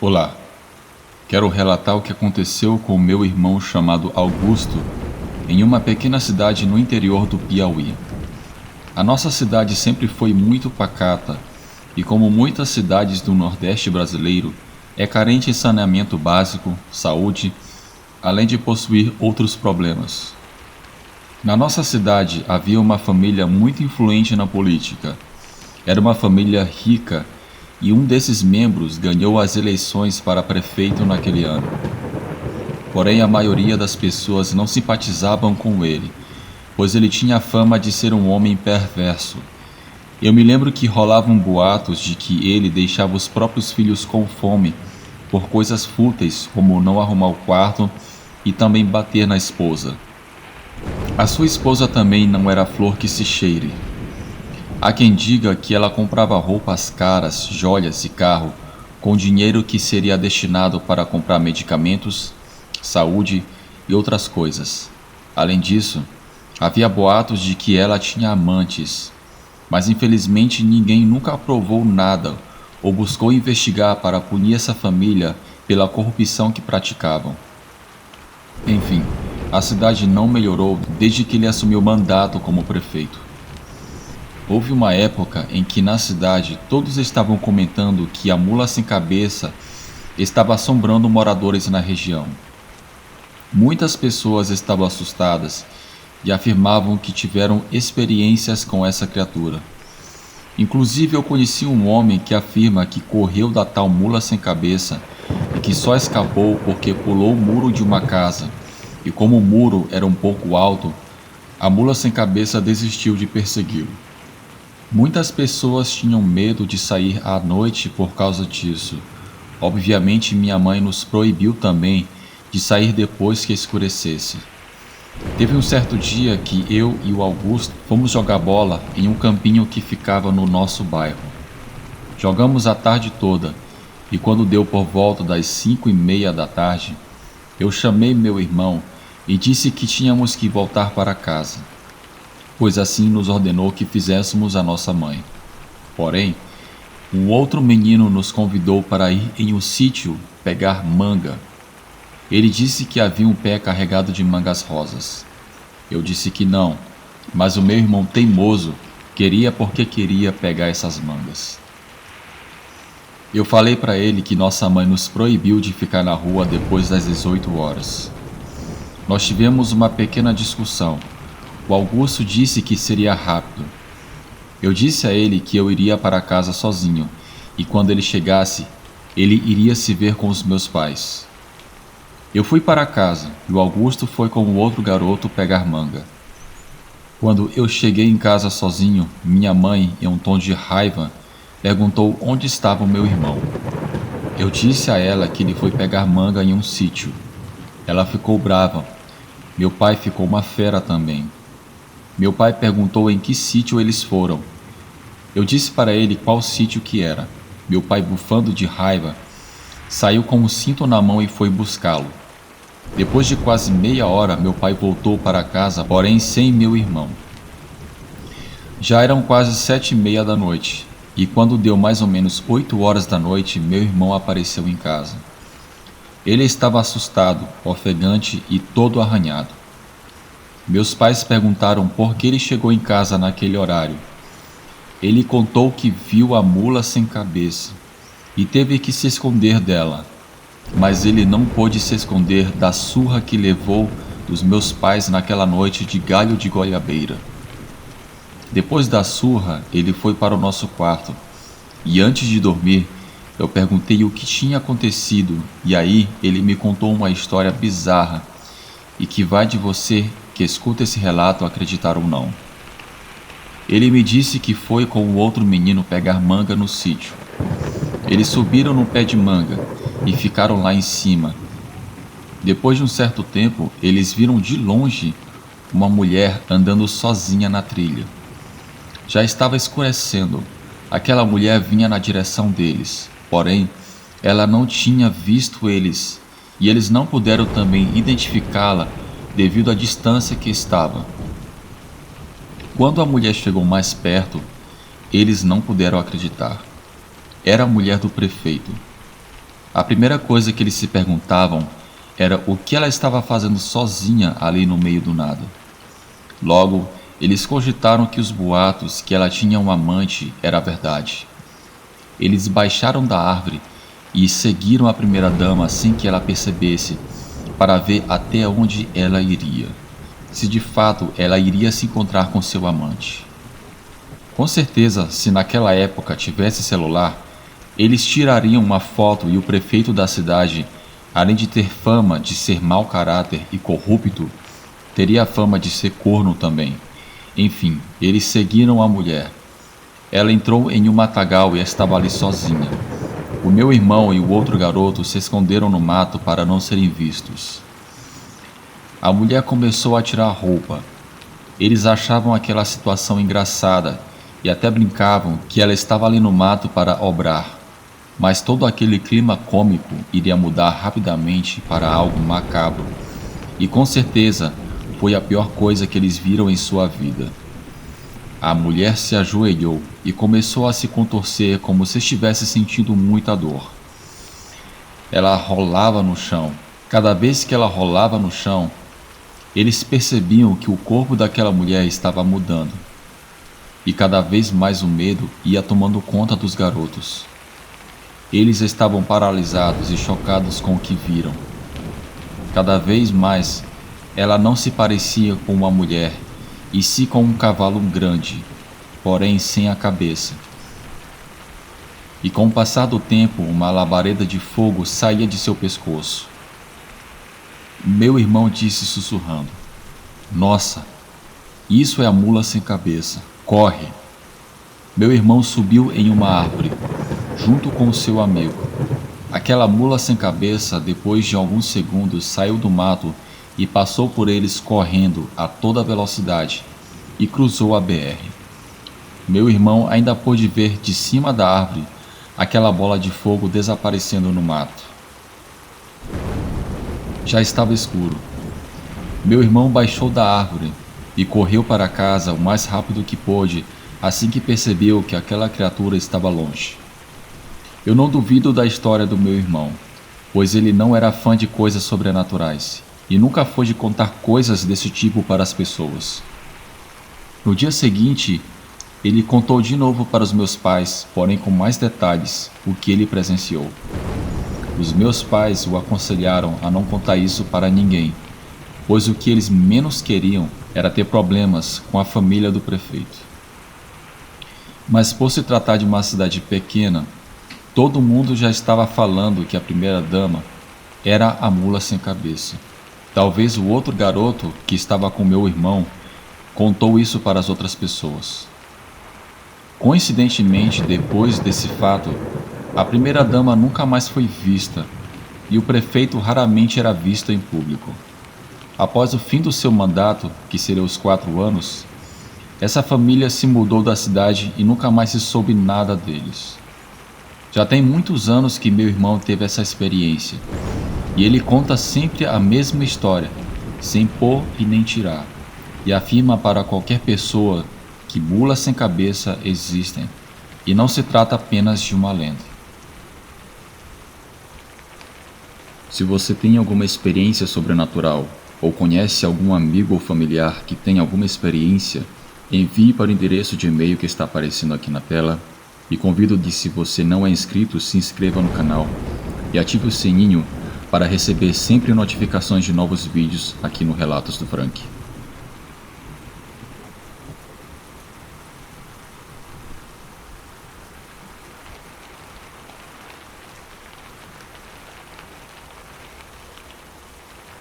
Olá, quero relatar o que aconteceu com o meu irmão chamado Augusto em uma pequena cidade no interior do Piauí. A nossa cidade sempre foi muito pacata e, como muitas cidades do Nordeste brasileiro, é carente em saneamento básico, saúde, além de possuir outros problemas. Na nossa cidade havia uma família muito influente na política. Era uma família rica e um desses membros ganhou as eleições para prefeito naquele ano. Porém, a maioria das pessoas não simpatizavam com ele, pois ele tinha a fama de ser um homem perverso. Eu me lembro que rolavam boatos de que ele deixava os próprios filhos com fome por coisas fúteis como não arrumar o quarto e também bater na esposa. A sua esposa também não era flor que se cheire. Há quem diga que ela comprava roupas caras, joias e carro com dinheiro que seria destinado para comprar medicamentos, saúde e outras coisas. Além disso, havia boatos de que ela tinha amantes, mas infelizmente ninguém nunca aprovou nada ou buscou investigar para punir essa família pela corrupção que praticavam. Enfim, a cidade não melhorou desde que ele assumiu o mandato como prefeito. Houve uma época em que na cidade todos estavam comentando que a mula sem cabeça estava assombrando moradores na região. Muitas pessoas estavam assustadas e afirmavam que tiveram experiências com essa criatura. Inclusive eu conheci um homem que afirma que correu da tal mula sem cabeça e que só escapou porque pulou o muro de uma casa, e como o muro era um pouco alto, a mula sem cabeça desistiu de persegui-lo. Muitas pessoas tinham medo de sair à noite por causa disso. Obviamente, minha mãe nos proibiu também de sair depois que escurecesse. Teve um certo dia que eu e o Augusto fomos jogar bola em um campinho que ficava no nosso bairro. Jogamos a tarde toda e quando deu por volta das 5:30 da tarde, eu chamei meu irmão e disse que tínhamos que voltar para casa, pois assim nos ordenou que fizéssemos a nossa mãe. Porém, um outro menino nos convidou para ir em um sítio pegar manga. Ele disse que havia um pé carregado de mangas rosas. Eu disse que não, mas o meu irmão teimoso queria porque queria pegar essas mangas. Eu falei para ele que nossa mãe nos proibiu de ficar na rua depois das 18 horas. Nós tivemos uma pequena discussão. O Augusto disse que seria rápido. Eu disse a ele que eu iria para casa sozinho e quando ele chegasse, ele iria se ver com os meus pais. Eu fui para casa e o Augusto foi com o outro garoto pegar manga. Quando eu cheguei em casa sozinho, minha mãe, em um tom de raiva, perguntou onde estava o meu irmão. Eu disse a ela que ele foi pegar manga em um sítio. Ela ficou brava. Meu pai ficou uma fera também. Meu pai perguntou em que sítio eles foram. Eu disse para ele qual sítio que era. Meu pai, bufando de raiva, saiu com o cinto na mão e foi buscá-lo. Depois de quase meia hora, meu pai voltou para casa, porém sem meu irmão. Já eram quase 7:30 da noite, e quando deu mais ou menos 8 horas da noite, meu irmão apareceu em casa. Ele estava assustado, ofegante e todo arranhado. Meus pais perguntaram por que ele chegou em casa naquele horário. Ele contou que viu a mula sem cabeça e teve que se esconder dela, mas ele não pôde se esconder da surra que levou dos meus pais naquela noite de galho de goiabeira. Depois da surra, ele foi para o nosso quarto e antes de dormir, eu perguntei o que tinha acontecido e aí ele me contou uma história bizarra e que vai de você que escuta esse relato acreditar ou não. Ele me disse que foi com o outro menino pegar manga no sítio. Eles subiram no pé de manga e ficaram lá em cima. Depois de um certo tempo, eles viram de longe uma mulher andando sozinha na trilha. Já estava escurecendo. Aquela mulher vinha na direção deles, porém, ela não tinha visto eles e eles não puderam também identificá-la devido à distância que estava. Quando a mulher chegou mais perto, eles não puderam acreditar. Era a mulher do prefeito. A primeira coisa que eles se perguntavam era o que ela estava fazendo sozinha ali no meio do nada. Logo, eles cogitaram que os boatos que ela tinha um amante era verdade. Eles baixaram da árvore e seguiram a primeira-dama sem que ela percebesse, para ver até onde ela iria, se de fato ela iria se encontrar com seu amante. Com certeza, se naquela época tivesse celular, eles tirariam uma foto e o prefeito da cidade, além de ter fama de ser mau caráter e corrupto, teria a fama de ser corno também. Enfim, eles seguiram a mulher. Ela entrou em um matagal e estava ali sozinha. O meu irmão e o outro garoto se esconderam no mato para não serem vistos. A mulher começou a tirar a roupa. Eles achavam aquela situação engraçada e até brincavam que ela estava ali no mato para obrar. Mas todo aquele clima cômico iria mudar rapidamente para algo macabro. E com certeza foi a pior coisa que eles viram em sua vida. A mulher se ajoelhou e começou a se contorcer como se estivesse sentindo muita dor. Ela rolava no chão. Cada vez que ela rolava no chão, eles percebiam que o corpo daquela mulher estava mudando. E cada vez mais o medo ia tomando conta dos garotos. Eles estavam paralisados e chocados com o que viram. Cada vez mais, ela não se parecia com uma mulher, e sim com um cavalo grande, porém sem a cabeça. E com o passar do tempo, uma labareda de fogo saía de seu pescoço. Meu irmão disse sussurrando: "Nossa, isso é a mula sem cabeça. Corre!" Meu irmão subiu em uma árvore, junto com o seu amigo. Aquela mula sem cabeça, depois de alguns segundos, saiu do mato e passou por eles correndo a toda velocidade e cruzou a BR. Meu irmão ainda pôde ver de cima da árvore aquela bola de fogo desaparecendo no mato. Já estava escuro. Meu irmão baixou da árvore e correu para casa o mais rápido que pôde assim que percebeu que aquela criatura estava longe. Eu não duvido da história do meu irmão, pois ele não era fã de coisas sobrenaturais e nunca foi de contar coisas desse tipo para as pessoas. No dia seguinte, ele contou de novo para os meus pais, porém com mais detalhes, o que ele presenciou. Os meus pais o aconselharam a não contar isso para ninguém, pois o que eles menos queriam era ter problemas com a família do prefeito. Mas por se tratar de uma cidade pequena, todo mundo já estava falando que a primeira-dama era a mula sem cabeça. Talvez o outro garoto, que estava com meu irmão, contou isso para as outras pessoas. Coincidentemente, depois desse fato, a primeira-dama nunca mais foi vista e o prefeito raramente era visto em público. Após o fim do seu mandato, que seria os 4 anos, essa família se mudou da cidade e nunca mais se soube nada deles. Já tem muitos anos que meu irmão teve essa experiência e ele conta sempre a mesma história, sem pôr e nem tirar, e afirma para qualquer pessoa que mulas sem cabeça existem e não se trata apenas de uma lenda. Se você tem alguma experiência sobrenatural ou conhece algum amigo ou familiar que tem alguma experiência, envie para o endereço de e-mail que está aparecendo aqui na tela e convido de, se você não é inscrito, se inscreva no canal e ative o sininho para receber sempre notificações de novos vídeos aqui no Relatos do Frank.